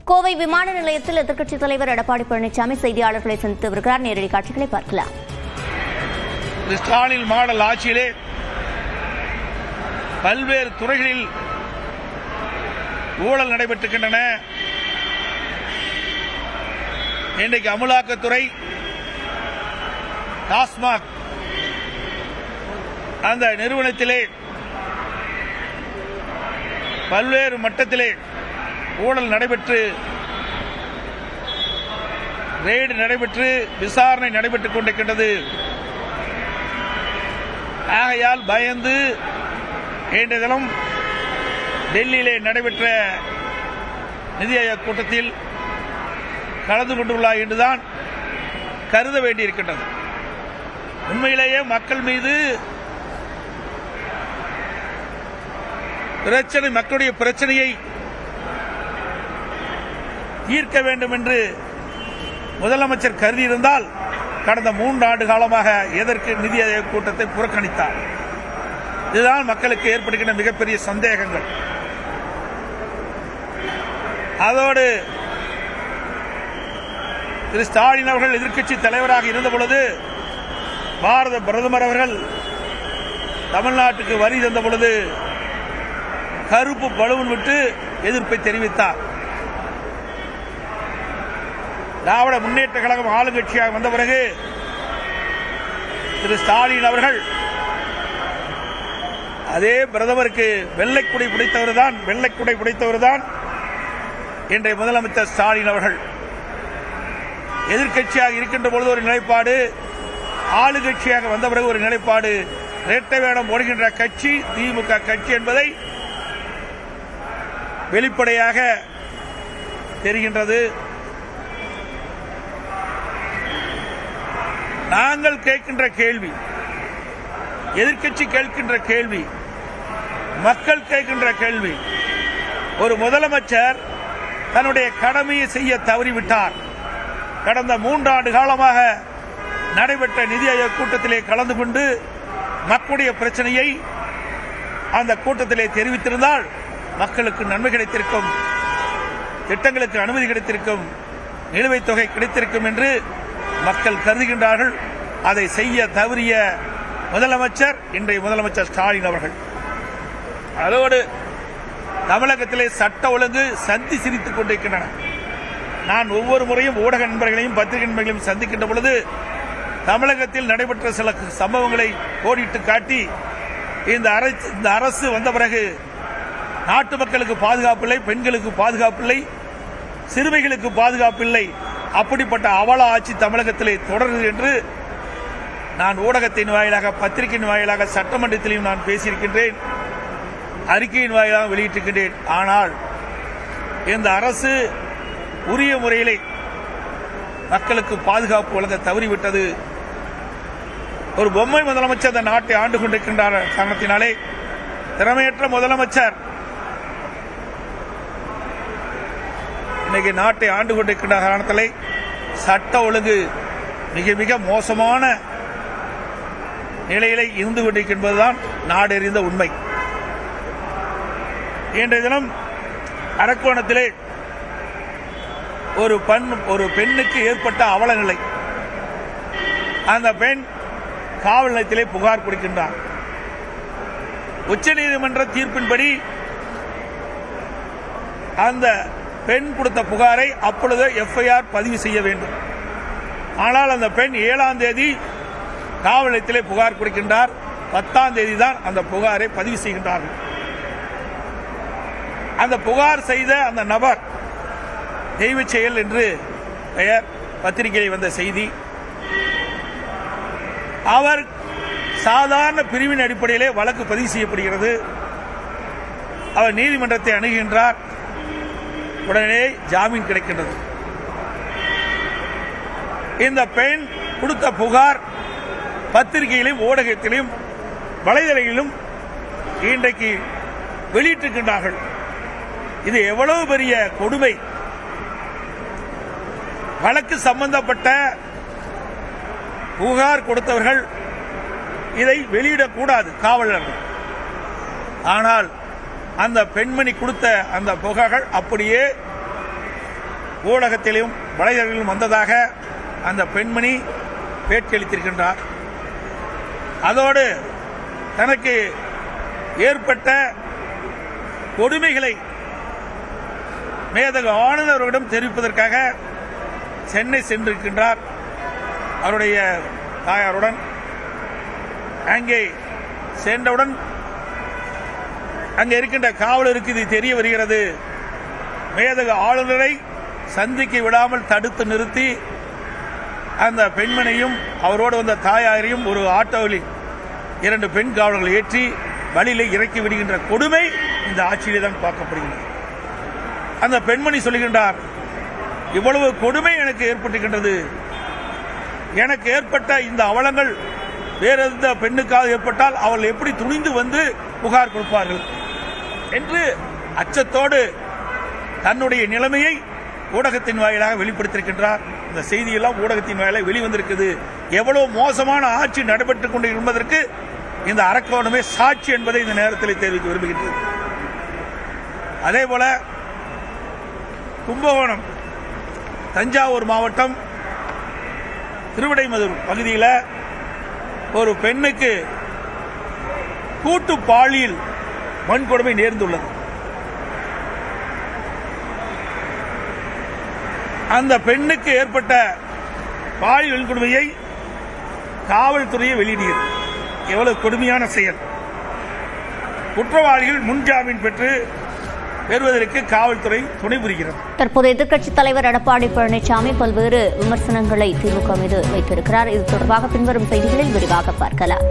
கோவை விமான நிலையத்தில் எதிர்க்கட்சித் தலைவர் எடப்பாடி பழனிசாமி செய்தியாளர்களை சந்தித்து வருகிறார். நேரடி காட்சிகளை பார்க்கலாம். ஸ்டாலின் மாடல் ஆட்சியிலே பல்வேறு துறைகளில் ஊழல் நடைபெற்றிருக்கின்றன. இன்றைக்கு அமலாக்கத்துறை, டாஸ்மாக் அந்த நிறுவனத்திலே பல்வேறு மட்டத்திலே ஊழல் நடைபெற்று, ரெய்டு நடைபெற்று, விசாரணை நடைபெற்றுக் கொண்டிருக்கின்றது. ஆகையால் பயந்து இன்றைய தினம் டெல்லியிலே நடைபெற்ற நிதி ஆயோக் கூட்டத்தில் கலந்து கொண்டுள்ளார் என்றுதான் கருத வேண்டியிருக்கின்றது. உண்மையிலேயே மக்கள் மீது பிரச்சனை, மக்களுடைய பிரச்சனையை தீர்க்க வேண்டும் என்று முதலமைச்சர் கருதியிருந்தால் கடந்த 3 ஆண்டு காலமாக எதற்கு நிதி ஆயோக் கூட்டத்தை புறக்கணித்தார்? இதுதான் மக்களுக்கு ஏற்படுகின்ற மிகப்பெரிய சந்தேகங்கள். அதோடு திரு ஸ்டாலின் அவர்கள் எதிர்க்கட்சி தலைவராக இருந்த பொழுது பாரத பிரதமர் அவர்கள் தமிழ்நாட்டுக்கு வரி தந்த பொழுது கருப்பு பலூன் விட்டு எதிர்ப்பை தெரிவித்தார். திராவிட முன்னேற்ற கழகம் ஆளுங்கட்சியாக வந்த பிறகு திரு ஸ்டாலின் அவர்கள் அதே பிரதமருக்கு வெள்ளைக்குடை பிடித்தவர் தான் இன்றைய முதலமைச்சர் ஸ்டாலின் அவர்கள். எதிர்க்கட்சியாக இருக்கின்ற பொழுது ஒரு நிலைப்பாடு, ஆளுங்கட்சியாக வந்த பிறகு ஒரு நிலைப்பாடு. இரட்டை வேடம் ஓடுகின்ற கட்சி திமுக கட்சி என்பதை வெளிப்படையாக தெரிகின்றது. நாங்கள் கேட்கின்ற கேள்வி, எதிர்க்கட்சி கேட்கின்ற கேள்வி, மக்கள் கேட்கின்ற கேள்வி, ஒரு முதலமைச்சர் தன்னுடைய கடமையை செய்ய தவறிவிட்டார். கடந்த 3 ஆண்டு காலமாக நடைபெற்ற நிதி ஆயோக் கூட்டத்திலே கலந்து கொண்டு மக்களுடைய பிரச்சனையை அந்த கூட்டத்திலே தெரிவித்திருந்தால் மக்களுக்கு நன்மை கிடைத்திருக்கும், திட்டங்களுக்கு அனுமதி கிடைத்திருக்கும், நிலுவைத் தொகை கிடைத்திருக்கும் என்று மக்கள் கருதுகின்றார்கள். அதை செய்ய தவறிய முதலமைச்சர் இன்றைய முதலமைச்சர் ஸ்டாலின் அவர்கள். அதோடு தமிழகத்திலே சட்ட ஒழுங்கு சந்தி சிரித்துக் கொண்டிருக்கின்றன. நான் ஒவ்வொரு முறையும் ஊடக நண்பர்களையும் பத்திரிகை நண்பர்களையும் சந்திக்கின்ற பொழுது தமிழகத்தில் நடைபெற்ற சில சம்பவங்களை கோடிட்டு காட்டி, இந்த அரசு வந்த பிறகு நாட்டு மக்களுக்கு பாதுகாப்பில்லை, பெண்களுக்கு பாதுகாப்பில்லை, சிறுமிகளுக்கு பாதுகாப்பில்லை, அப்படிப்பட்ட அவல ஆட்சி தமிழகத்திலே தொடருது என்று நான் ஊடகத்தின் வாயிலாக, பத்திரிகையின் வாயிலாக, சட்டமன்றத்திலையும் நான் பேசியிருக்கின்றேன், அறிக்கையின் வாயிலாக வெளியிட்டிருக்கின்றேன். ஆனால் இந்த அரசு உரிய முறையிலே மக்களுக்கு பாதுகாப்பு வழங்க தவறிவிட்டது. ஒரு பொம்மை முதலமைச்சர் இந்த நாட்டை ஆண்டு கொண்டிருக்கின்ற காரணத்தினாலே, திறமையற்ற முதலமைச்சர் இன்னைக்கு நாட்டை ஆண்டு கொண்டிருக்கின்ற காரணத்திலே சட்ட ஒழுங்கு மிக மிக மோசமான நிலையிலே இருந்து கொண்டிருக்கின்றதுதான் நாடறிந்த உண்மை. இன்றைய தினம் அரக்கோணத்திலே ஒரு பெண்ணுக்கு ஏற்பட்ட அவல நிலை. அந்த பெண் காவல் நிலையத்திலே புகார் கொடுக்கின்றார். உச்சநீதிமன்ற தீர்ப்பின்படி அந்த பெண் கொடுத்த புகாரை அப்பொழுது எஃப்ஐஆர் பதிவு செய்ய வேண்டும். ஆனால் அந்த பெண் 7ஆம் தேதி காவல் நிலையத்திலே புகார் கொடுக்கின்றார். 10ஆம் தேதி தான் அந்த புகாரை பதிவு செய்கின்றார்கள். அந்த புகார் செய்த அந்த நபர் தெய்வ செயல் என்று பெயர், பத்திரிகையில் வந்த செய்தி. அவர் சாதாரண பிரிவின் அடிப்படையிலே வழக்கு பதிவு செய்யப்படுகிறது. அவர் நீதிமன்றத்தை அணுகின்றார். உடனே ஜாமீன் கிடைக்கின்றது. இந்த பெண் கொடுத்த புகார் பத்திரிகையிலும் ஊடகத்திலும் வலைதளங்களிலும் இன்றைக்கு வெளியிட்டிருக்கின்றார்கள். இது எவ்வளவு பெரிய கொடுமை! வழக்கு சம்பந்தப்பட்ட புகார் கொடுத்தவர்கள் இதை வெளியிடக்கூடாது, காவலர்கள். ஆனால் அந்த பெண்மணி கொடுத்த அந்த புகார்கள் அப்படியே ஊடகத்திலும் வலைதளங்களிலும் வந்ததாக அந்த பெண்மணி பேட்டியளித்திருக்கின்றார். அதோடு தனக்கு ஏற்பட்ட கொடுமைகளை மேதகு ஆளுநரிடம் தெரிவிப்பதற்காக சென்னை சென்றிருக்கின்றார் அவருடைய தாயாருடன். அங்கே சென்றவுடன் அங்கே இருக்கின்ற காவலருக்கு இது தெரிய வருகிறது. மேதகு ஆளுநரை சந்திக்க விடாமல் தடுத்து நிறுத்தி அந்த பெண்மனையும் அவரோடு வந்த தாயாரையும் ஒரு ஆட்டோவில் 2 பெண் காவலர்கள் ஏற்றி வழியிலே இறக்கி விடுகின்ற கொடுமை இந்த ஆட்சியிலே தான் பார்க்கப்படுகிறது. அந்த பெண்மணி சொல்லுகின்றார், இவ்வளவு கொடுமை எனக்கு ஏற்பட்டிருக்கின்றது. எனக்கு ஏற்பட்ட இந்த அவலங்கள் வேற எந்த பெண்ணுக்காக ஏற்பட்டால் அவர்கள் எப்படி துணிந்து வந்து புகார் கொடுப்பார்கள் என்று அச்சத்தோடு தன்னுடைய நிலைமையை ஊடகத்தின் வாயிலாக வெளிப்படுத்தியிருக்கின்றார். இந்த செய்தியெல்லாம் ஊடகத்தின் வாயிலாக வெளிவந்திருக்குது. எவ்வளவு மோசமான ஆட்சி நடைபெற்றுக் கொண்டு என்பதற்கு இந்த அரக்கோணமே சாட்சி என்பதை இந்த நேரத்தில் தெரிவிக்க விரும்புகின்றது. அதேபோல கும்பகோணம், தஞ்சாவூர் மாவட்டம் திருவிடைமதுர் பகுதியில் ஒரு பெண்ணுக்கு கூட்டு பாலியல் வன்கொடுமை நேர்ந்துள்ளது. அந்த பெண்ணுக்கு ஏற்பட்ட பாலியல் வன்கொடுமையை காவல்துறையை வெளியிடுகிறது. எவ்வளவு கொடுமையான செயல்! குற்றவாளிகள் முன்ஜாமீன் பெறுவதற்கு காவல்துறை துணை புரிகிறது. தற்போது எதிர்க்கட்சித் தலைவர் எடப்பாடி பழனிசாமி பல்வேறு விமர்சனங்களை திமுக மீது வைத்திருக்கிறார். இது தொடர்பாக பின்வரும் செய்திகளில் விரிவாக பார்க்கலாம்.